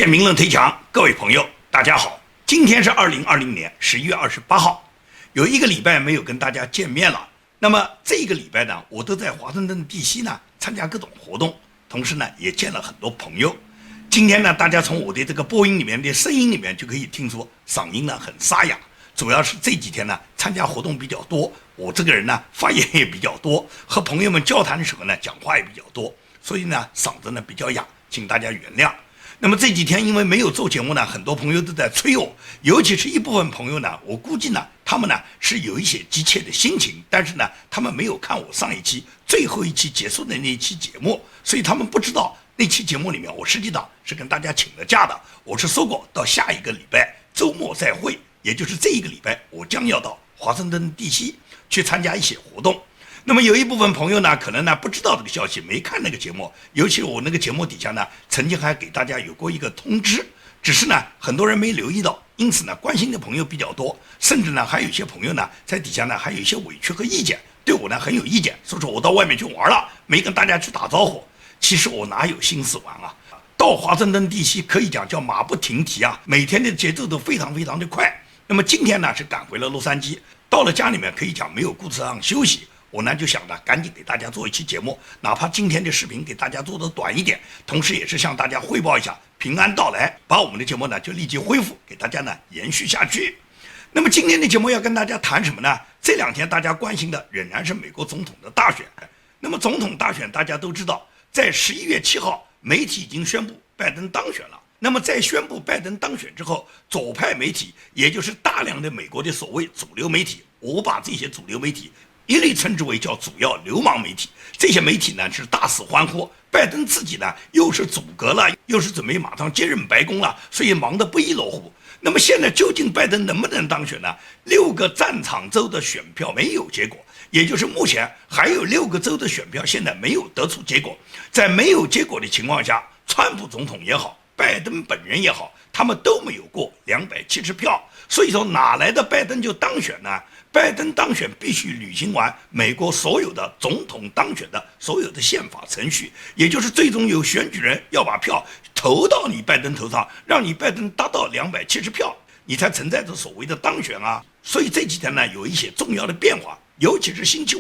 见名人推墙，各位朋友，大家好。今天是2020年11月28号，有一个礼拜没有跟大家见面了。那么这个礼拜呢，我都在华盛顿 DC 呢参加各种活动，同时呢也见了很多朋友。今天呢，大家从我的这个播音里面的声音里面就可以听出嗓音呢很沙哑，主要是这几天呢参加活动比较多，我这个人呢发言也比较多，和朋友们交谈的时候呢讲话也比较多，所以呢嗓子呢比较哑，请大家原谅。那么这几天因为没有做节目呢，很多朋友都在催我，尤其是一部分朋友呢，我估计呢，他们呢是有一些急切的心情，但是呢，他们没有看我上一期最后一期结束的那一期节目，所以他们不知道那期节目里面我实际上是跟大家请了假的，我是说过到下一个礼拜周末再会，也就是这一个礼拜我将要到华盛顿 DC 去参加一些活动。那么有一部分朋友呢，可能呢不知道这个消息，没看那个节目，尤其我那个节目底下呢，曾经还给大家有过一个通知，只是呢很多人没留意到，因此呢关心的朋友比较多，甚至呢还有一些朋友呢在底下呢还有一些委屈和意见，对我呢很有意见，说我到外面去玩了，没跟大家去打招呼。其实我哪有心思玩啊？到华盛顿地区可以讲叫马不停蹄啊，每天的节奏都非常非常的快。那么今天呢是赶回了洛杉矶，到了家里面可以讲没有顾得上休息。我呢就想着赶紧给大家做一期节目，哪怕今天的视频给大家做的短一点，同时也是向大家汇报一下平安到来，把我们的节目呢就立即恢复，给大家呢延续下去。那么今天的节目要跟大家谈什么呢？这两天大家关心的仍然是美国总统的大选。那么总统大选大家都知道，在11月7号，媒体已经宣布拜登当选了。那么在宣布拜登当选之后，左派媒体，也就是大量的美国的所谓主流媒体，我把这些主流媒体一律称之为叫主要流氓媒体，这些媒体呢是大肆欢呼，拜登自己呢又是阻隔了，又是准备马上接任白宫了，所以忙得不亦乐乎。那么现在究竟拜登能不能当选呢？6个战场州的选票没有结果，也就是目前还有6个州的选票现在没有得出结果。在没有结果的情况下，川普总统也好，拜登本人也好，他们都没有过270票，所以说哪来的拜登就当选呢？拜登当选必须履行完美国所有的总统当选的所有的宪法程序，也就是最终有选举人要把票投到你拜登头上，让你拜登达到270票，你才存在着所谓的当选啊。所以这几天呢有一些重要的变化，尤其是星期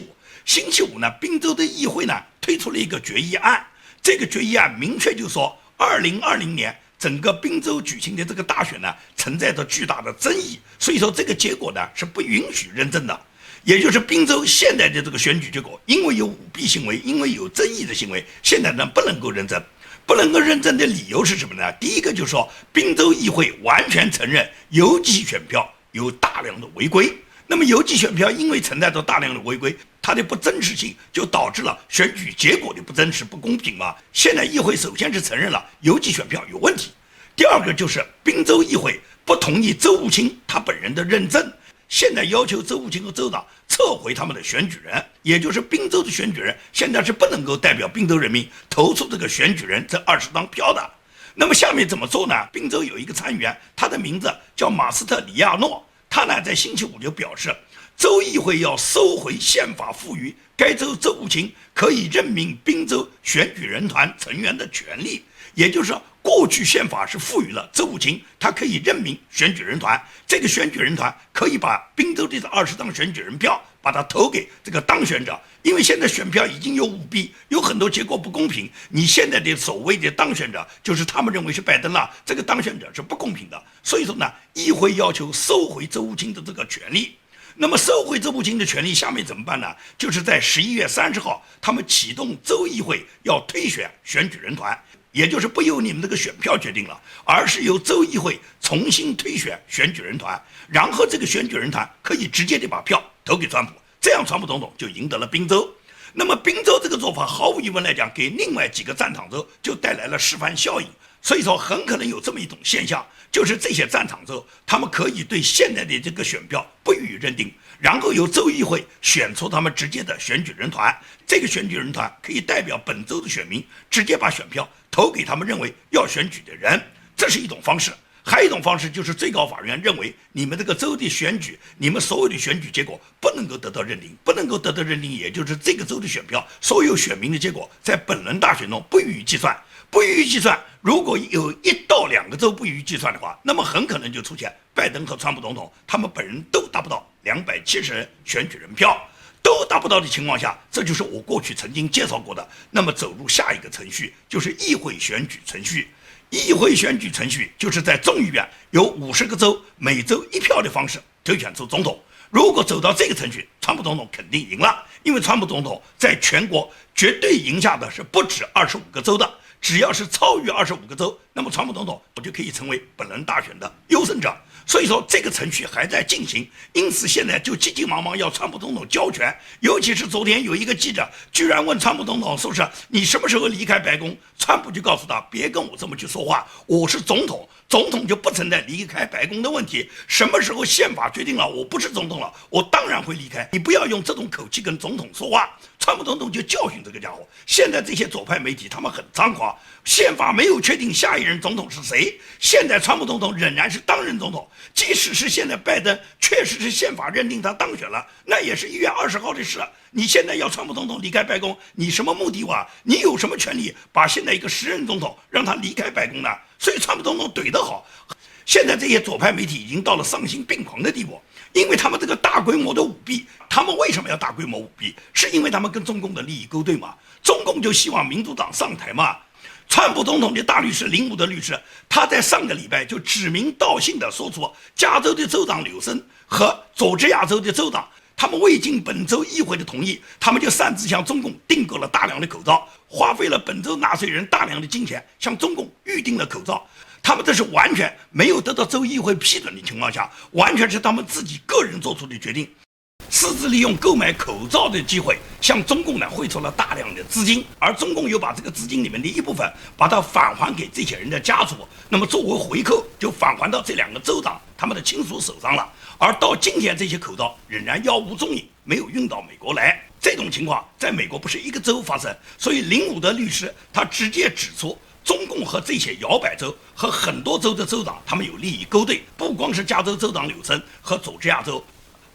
五呢，宾州的议会呢推出了一个决议案，这个决议案明确就说2020年整个宾州举行的这个大选呢，存在着巨大的争议，所以说这个结果呢是不允许认证的。也就是宾州现在的这个选举结果，因为有舞弊行为，因为有争议的行为，现在呢不能够认证。不能够认证的理由是什么呢？第一个就是说，宾州议会完全承认邮寄选票有大量的违规。那么邮寄选票因为存在着大量的违规，它的不真实性就导致了选举结果的不真实、不公平嘛。现在议会首先是承认了邮寄选票有问题，第二个就是宾州议会不同意州务卿他本人的认证，现在要求州务卿和州长撤回他们的选举人，也就是宾州的选举人现在是不能够代表宾州人民投出这个选举人这20张票的。那么下面怎么做呢？宾州有一个参议员，他的名字叫马斯特里亚诺，他呢在星期五就表示，州议会要收回宪法赋予该州州务卿可以任命宾州选举人团成员的权利，也就是说，过去宪法是赋予了州务卿他可以任命选举人团，这个选举人团可以把宾州的20张选举人票把它投给这个当选者，因为现在选票已经有舞弊，有很多结果不公平，你现在的所谓的当选者就是他们认为是拜登了，这个当选者是不公平的，所以说呢，议会要求收回州务卿的这个权利。那么收回州务卿的权利下面怎么办呢？就是在11月30号他们启动州议会要推选选举人团，也就是不由你们这个选票决定了，而是由州议会重新推选选举人团，然后这个选举人团可以直接的把票投给川普，这样川普总统就赢得了宾州。那么宾州这个做法毫无疑问来讲，给另外几个战场州就带来了示范效应，所以说很可能有这么一种现象，就是这些战场州他们可以对现在的这个选票不予认定，然后由州议会选出他们直接的选举人团，这个选举人团可以代表本州的选民直接把选票投给他们认为要选举的人，这是一种方式。还有一种方式就是最高法院认为你们这个州的选举，你们所有的选举结果不能够得到认定，不能够得到认定，也就是这个州的选票所有选民的结果在本轮大选中不予以计算，不予以计算。如果有1到2个州不予计算的话，那么很可能就出现拜登和川普总统他们本人都达不到270人选举人票。都达不到的情况下，这就是我过去曾经介绍过的，那么走入下一个程序，就是议会选举程序。议会选举程序就是在众议院由50个州每州1票的方式推选出总统。如果走到这个程序，川普总统肯定赢了，因为川普总统在全国绝对赢下的是不止25个州的，只要是超越25个州，那么川普总统就可以成为本轮大选的优胜者。所以说这个程序还在进行，因此现在就急急忙忙要川普总统交权。尤其是昨天有一个记者居然问川普总统说是你什么时候离开白宫，川普就告诉他别跟我这么去说话，我是总统，总统就不存在离开白宫的问题，什么时候宪法决定了我不是总统了，我当然会离开，你不要用这种口气跟总统说话。川普总统就教训这个家伙。现在这些左派媒体他们很猖狂，宪法没有确定下一任总统是谁，现在川普总统仍然是当任总统，即使是现在拜登确实是宪法认定他当选了，那也是1月20号的事。你现在要川普总统离开白宫，你什么目的哇？你有什么权利把现在一个时任总统让他离开白宫呢？所以川普总统怼得好。现在这些左派媒体已经到了丧心病狂的地步，因为他们这个大规模的舞弊，他们为什么要大规模舞弊？是因为他们跟中共的利益勾兑嘛？中共就希望民主党上台嘛？川普总统的大律师林伍德律师，他在上个礼拜就指名道姓的说出，加州的州长纽森和佐治亚州的州长，他们未经本州议会的同意，他们就擅自向中共订购了大量的口罩，花费了本州纳税人大量的金钱，向中共预定了口罩。他们这是完全没有得到州议会批准的情况下，完全是他们自己个人做出的决定，私自利用购买口罩的机会向中共呢汇出了大量的资金，而中共又把这个资金里面的一部分把它返还给这些人的家属，那么作为回扣就返还到这2个州长他们的亲属手上了。而到今天这些口罩仍然杳无踪影，没有运到美国来。这种情况在美国不是一个州发生，所以林伍德律师他直接指出，中共和这些摇摆州和很多州的州长他们有利益勾兑，不光是加州州长纽森和佐治亚州，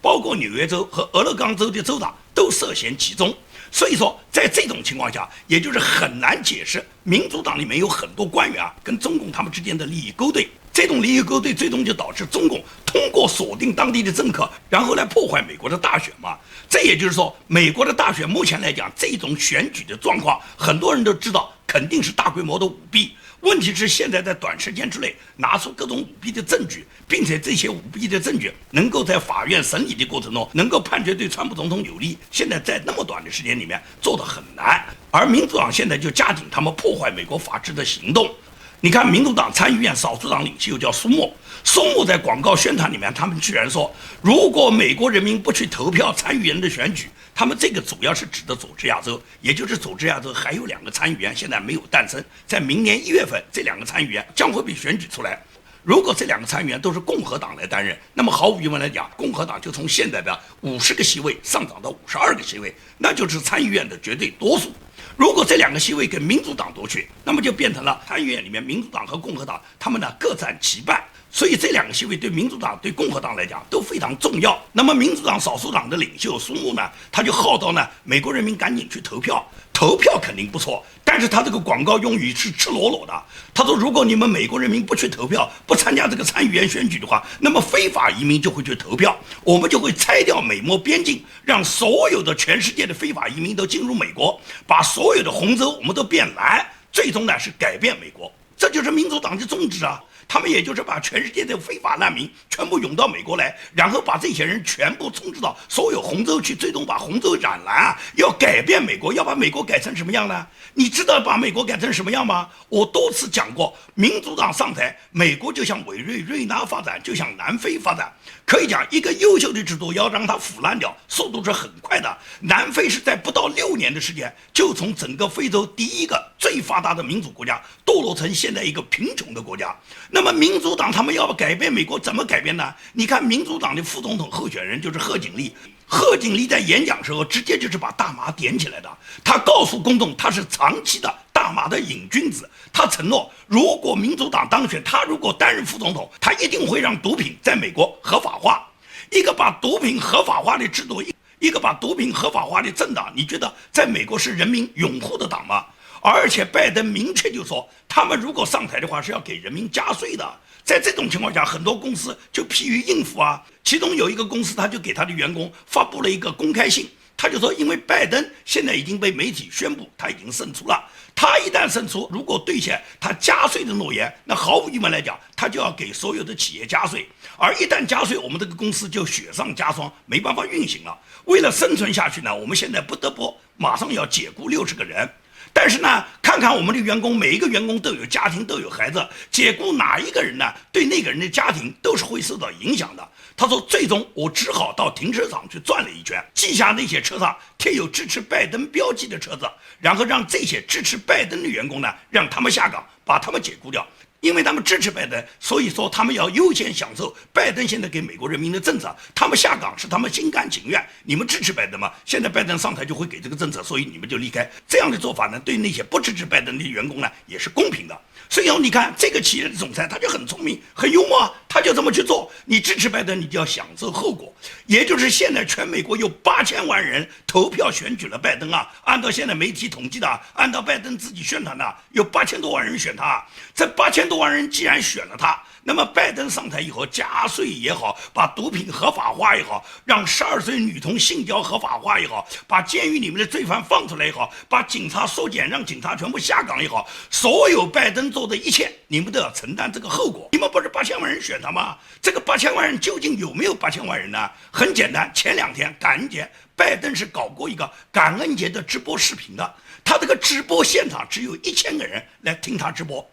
包括纽约州和俄勒冈州的州长都涉嫌其中。所以说在这种情况下，也就是很难解释民主党里面有很多官员跟中共他们之间的利益勾兑，这种利益勾兑最终就导致中共通过锁定当地的政客，然后来破坏美国的大选嘛。这也就是说，美国的大选目前来讲，这种选举的状况很多人都知道肯定是大规模的舞弊。问题是现在在短时间之内拿出各种舞弊的证据，并且这些舞弊的证据能够在法院审理的过程中能够判决对川普总统有利，现在在那么短的时间里面做得很难。而民主党现在就加紧他们破坏美国法治的行动。你看民主党参议院少数党领袖叫苏默在广告宣传里面，他们居然说，如果美国人民不去投票参议员的选举，他们这个主要是指的佐治亚州，也就是佐治亚州还有2个参议员现在没有诞生，在明年1月份这2个参议员将会被选举出来。如果这2个参议员都是共和党来担任，那么毫无疑问来讲，共和党就从现在的50个席位上涨到52个席位，那就是参议院的绝对多数。如果这2个席位给民主党夺去，那么就变成了参议院里面民主党和共和党他们呢各占其半，所以这2个席位对民主党对共和党来讲都非常重要。那么民主党少数党的领袖苏默呢，他就号召呢美国人民赶紧去投票，投票肯定不错，但是他这个广告用语是赤裸裸的。他说，如果你们美国人民不去投票，不参加这个参议员选举的话，那么非法移民就会去投票，我们就会拆掉美墨边境，让所有的全世界的非法移民都进入美国，把所有的红州我们都变蓝，最终呢是改变美国。这就是民主党的宗旨啊。他们也就是把全世界的非法难民全部涌到美国来，然后把这些人全部充斥到所有红州去，最终把红州染蓝要改变美国，要把美国改成什么样呢？你知道把美国改成什么样吗？我多次讲过，民主党上台，美国就像委瑞纳发展，就像南非发展。可以讲，一个优秀的制度要让它腐烂掉，速度是很快的。南非是在不到6年的时间，就从整个非洲第一个最发达的民主国家堕落成现在一个贫穷的国家。那么民主党他们要改变美国，怎么改变呢？你看民主党的副总统候选人就是贺锦丽，贺锦丽在演讲时候直接就是把大麻点起来的，他告诉公众他是长期的大麻的瘾君子，他承诺如果民主党当选，他如果担任副总统，他一定会让毒品在美国合法化。一个把毒品合法化的制度，一个把毒品合法化的政党，你觉得在美国是人民拥护的党吗？而且拜登明确就说，他们如果上台的话是要给人民加税的。在这种情况下，很多公司就疲于应付啊。其中有一个公司，他就给他的员工发布了一个公开信，他就说，因为拜登现在已经被媒体宣布他已经胜出了，他一旦胜出，如果兑现他加税的诺言，那毫无疑问来讲，他就要给所有的企业加税，而一旦加税，我们这个公司就雪上加霜，没办法运行了。为了生存下去呢，我们现在不得不马上要解雇60个人。但是呢，看看我们的员工，每一个员工都有家庭，都有孩子，解雇哪一个人呢，对那个人的家庭都是会受到影响的。他说，最终我只好到停车场去转了一圈，记下那些车上贴有支持拜登标记的车子，然后让这些支持拜登的员工呢，让他们下岗，把他们解雇掉。因为他们支持拜登，所以说他们要优先享受拜登现在给美国人民的政策，他们下岗是他们心甘情愿。你们支持拜登吗？现在拜登上台就会给这个政策，所以你们就离开。这样的做法呢，对那些不支持拜登的员工呢，也是公平的。所以你看这个企业的总裁他就很聪明很幽默，他就这么去做。你支持拜登，你就要享受后果，也就是现在全美国有8000万人投票选举了拜登啊。按照现在媒体统计的，按照拜登自己宣传的，有8000多万人选他。这8000多万人既然选了他，那么拜登上台以后加税也好，把毒品合法化也好，让12岁女童性交合法化也好，把监狱里面的罪犯放出来也好，把警察缩减，让警察全部下岗也好，所有拜登做的一切，你们都要承担这个后果。你们不是8000万人选他吗？这个8000万人究竟有没有8000万人呢？很简单，前2天感恩节，拜登是搞过一个感恩节的直播视频的，他这个直播现场只有1000个人来听他直播。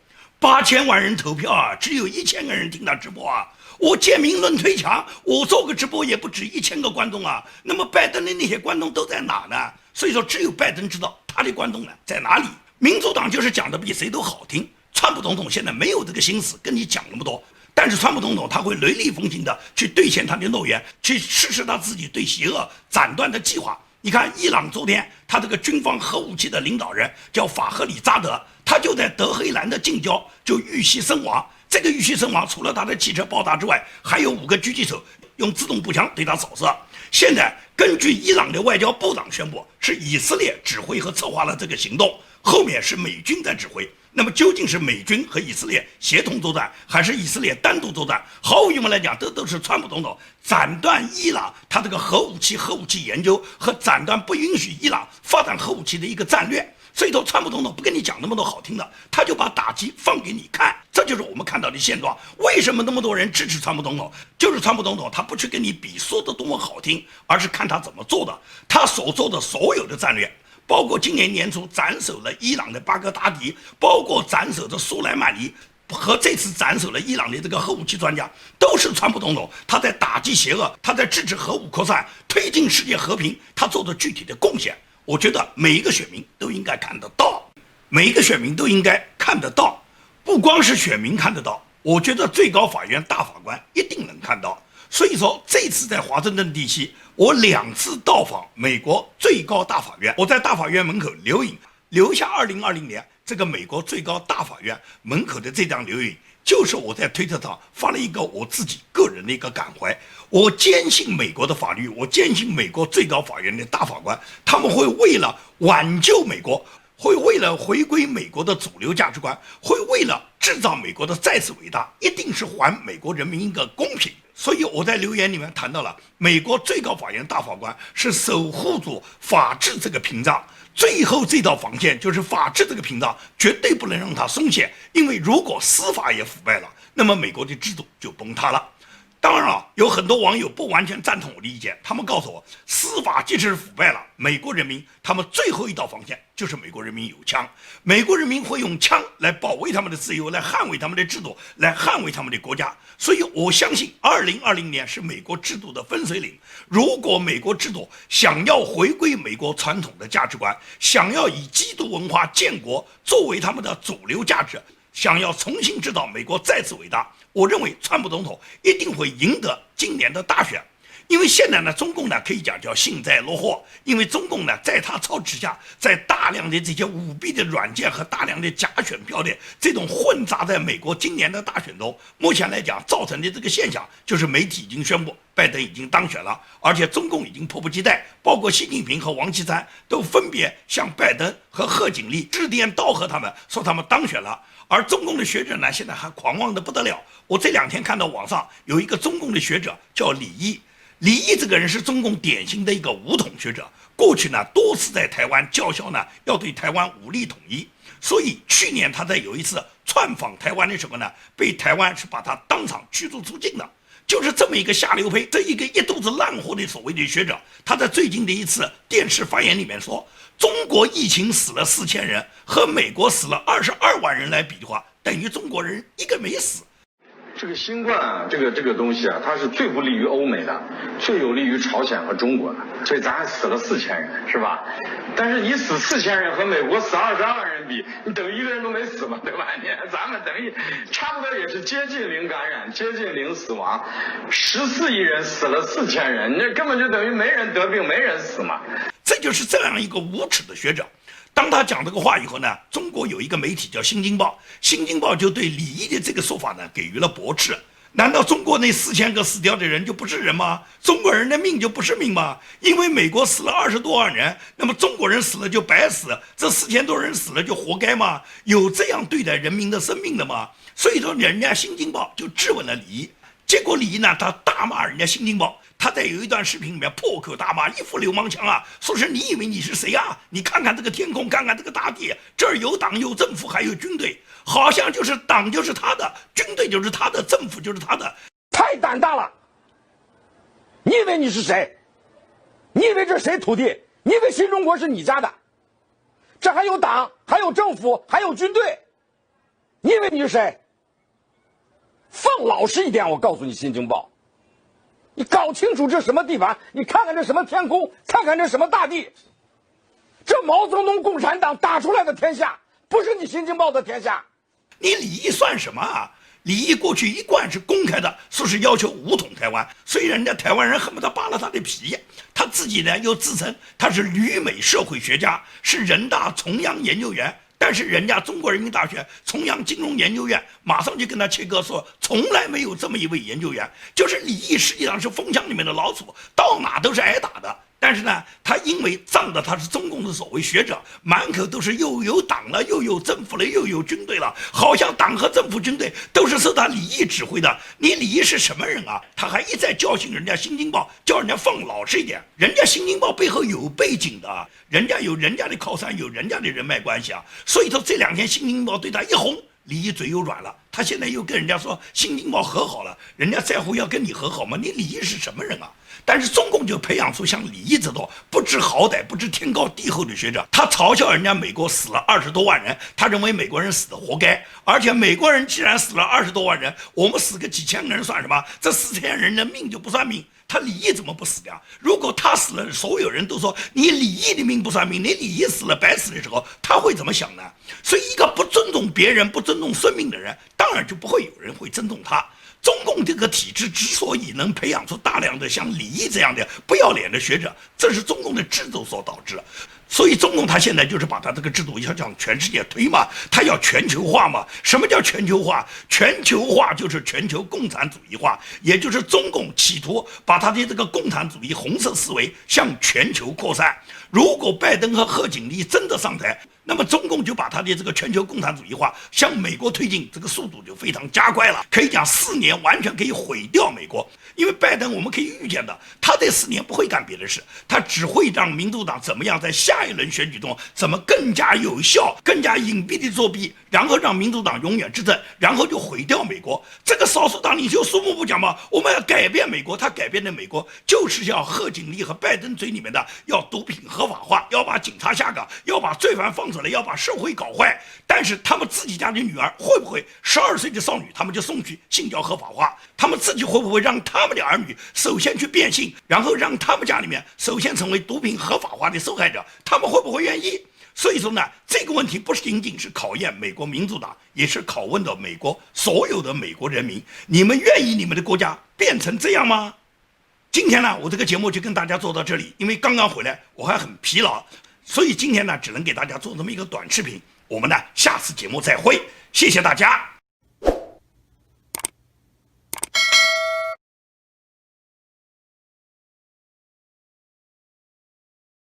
8000万人投票啊，只有1000个人听他直播啊！我建民论推墙，我做个直播也不止1000个观众啊。那么拜登的那些观众都在哪呢？所以说，只有拜登知道他的观众呢在哪里。民主党就是讲的比谁都好听，川普总统现在没有这个心思跟你讲那么多，但是川普总统他会雷厉风行的去兑现他的诺言，去实施他自己对邪恶斩断的计划。你看，伊朗昨天他这个军方核武器的领导人叫法赫里扎德，他就在德黑兰的近郊就遇袭身亡。这个遇袭身亡，除了他的汽车爆炸之外，还有5个狙击手用自动步枪对他扫射。现在根据伊朗的外交部长宣布，是以色列指挥和策划了这个行动，后面是美军在指挥。那么究竟是美军和以色列协同作战，还是以色列单独作战？毫无疑问来讲，这都是川普总统斩断伊朗他这个核武器研究和斩断不允许伊朗发展核武器的一个战略。所以说，川普总统不跟你讲那么多好听的，他就把打击放给你看，这就是我们看到的现状。为什么那么多人支持川普总统？就是川普总统他不去跟你比说的多么好听，而是看他怎么做的。他所做的所有的战略，包括今年年初斩首了伊朗的巴格达迪，包括斩首的苏莱曼尼，和这次斩首了伊朗的这个核武器专家，都是川普总统他在打击邪恶，他在制止核武扩散，推进世界和平，他做的具体的贡献。我觉得每一个选民都应该看得到，每一个选民都应该看得到，不光是选民看得到，我觉得最高法院大法官一定能看到。所以说，这次在华盛顿地区，我2次到访美国最高大法院，我在大法院门口留影，留下2020年这个美国最高大法院门口的这张留影，就是我在推特上发了一个我自己个人的一个感怀。我坚信美国的法律，我坚信美国最高法院的大法官，他们会为了挽救美国，会为了回归美国的主流价值观，会为了制造美国的再次伟大，一定是还美国人民一个公平。所以我在留言里面谈到了，美国最高法院大法官是守护住法治这个屏障，最后这道防线就是法治这个屏障，绝对不能让它松懈，因为如果司法也腐败了，那么美国的制度就崩塌了。当然了，有很多网友不完全赞同我的意见，他们告诉我，司法即使腐败了，美国人民他们最后一道防线就是美国人民有枪，美国人民会用枪来保卫他们的自由，来捍卫他们的制度，来捍卫他们的国家。所以我相信2020年是美国制度的分水岭。如果美国制度想要回归美国传统的价值观，想要以基督文化建国作为他们的主流价值，想要重新制造美国再次伟大，我认为川普总统一定会赢得今年的大选。因为现在呢，中共呢可以讲叫幸灾乐祸，因为中共呢在他操持下，在大量的这些舞弊的软件和大量的假选票的这种混杂在美国今年的大选中，目前来讲造成的这个现象，就是媒体已经宣布拜登已经当选了，而且中共已经迫不及待，包括习近平和王岐山都分别向拜登和贺锦丽致电道贺他们，说他们当选了。而中共的学者呢，现在还狂妄的不得了。我这2天看到网上有一个中共的学者叫李毅。李毅这个人是中共典型的一个武统学者，过去呢多次在台湾叫嚣呢要对台湾武力统一，所以去年他在有一次窜访台湾的时候呢，被台湾是把他当场驱逐出境的。就是这么一个下流胚，这一个一肚子烂货的所谓的学者，他在最近的一次电视发言里面说，中国疫情死了4000人，和美国死了22万人来比的话，等于中国人一个没死。这个新冠啊，这个东西啊，它是最不利于欧美的，最有利于朝鲜和中国的，所以咱还死了4000人，是吧？但是你死4000人和美国死22万人比，你等于一个人都没死嘛，对吧？咱们等于差不多也是接近零感染，接近零死亡，14亿人死了4000人，那根本就等于没人得病，没人死嘛。这就是这样一个无耻的学者。当他讲这个话以后呢，中国有一个媒体叫《新京报》，《新京报》就对李毅的这个说法呢给予了驳斥。难道中国那4000个死掉的人就不是人吗？中国人的命就不是命吗？因为美国死了20多万人，那么中国人死了就白死，这4000多人死了就活该吗？有这样对待人民的生命的吗？所以说人家《新京报》就质问了李毅，结果李毅呢他大骂人家《新京报》。他在有一段视频里面破口大骂，一副流氓腔啊，说是你以为你是谁啊？你看看这个天空，看看这个大地，这儿有党有政府还有军队，好像就是党就是他的，军队就是他的，政府就是他的，太胆大了！你以为你是谁？你以为这是谁土地？你以为新中国是你家的？这还有党，还有政府，还有军队，你以为你是谁？放老实一点，我告诉你，《新京报》。你搞清楚这什么地方，你看看这什么天空，看看这什么大地，这毛泽东共产党打出来的天下，不是你《新京报》的天下。你李毅算什么啊？李毅过去一贯是公开的说是要求武统台湾，所以人家台湾人恨不得扒了他的皮。他自己呢又自称他是旅美社会学家，是人大重阳研究员。但是人家中国人民大学重阳金融研究院马上就跟他切割说，从来没有这么一位研究员，就是李毅实际上是风箱里面的老鼠，到哪都是挨打的。但是呢，他因为仗着他是中共的所谓学者，满口都是又有党了，又有政府了，又有军队了，好像党和政府军队都是受他李毅指挥的。你李毅是什么人啊？他还一再教训人家《新京报》，叫人家放老实一点。人家《新京报》背后有背景的，人家有人家的靠山，有人家的人脉关系啊。所以说这2天《新京报》对他一哄，李毅嘴又软了。他现在又跟人家说《新京报》和好了，人家在乎要跟你和好吗？你李毅是什么人啊？但是中共就培养出像李毅这种不知好歹、不知天高地厚的学者，他嘲笑人家美国死了20多万人，他认为美国人死的活该，而且美国人既然死了20多万人，我们死个几千个人算什么？这4000人的命就不算命。他李毅怎么不死掉？如果他死了，所有人都说你李毅的命不算命，你李毅死了白死的时候，他会怎么想呢？所以一个不尊重别人、不尊重生命的人，当然就不会有人会尊重他。中共这个体制之所以能培养出大量的像李毅这样的不要脸的学者，这是中共的制度所导致的。所以中共他现在就是把他这个制度要向全世界推嘛，他要全球化嘛。什么叫全球化？全球化就是全球共产主义化，也就是中共企图把他的这个共产主义红色思维向全球扩散。如果拜登和贺锦丽真的上台，那么中共就把他的这个全球共产主义化向美国推进，这个速度就非常加快了。可以讲4年完全可以毁掉美国。因为拜登我们可以预见的，他这4年不会干别的事，他只会让民主党怎么样在下一轮选举中怎么更加有效、更加隐蔽的作弊，然后让民主党永远执政，然后就毁掉美国。这个少数党领袖苏木不讲吗？我们要改变美国，他改变的美国就是要贺锦丽和拜登嘴里面的要毒品合法化，要把警察下岗，要把罪犯放出来，要把社会搞坏。但是他们自己家的女儿会不会12岁的少女他们就送去性交合法化？他们自己会不会让他们的儿女首先去变性，然后让他们家里面首先成为毒品合法化的受害者？他们会不会愿意？所以说呢，这个问题不仅仅是考验美国民主党，也是拷问到美国所有的美国人民，你们愿意你们的国家变成这样吗？今天呢，我这个节目就跟大家做到这里，因为刚刚回来，我还很疲劳，所以今天呢，只能给大家做这么一个短视频。我们呢，下次节目再会，谢谢大家。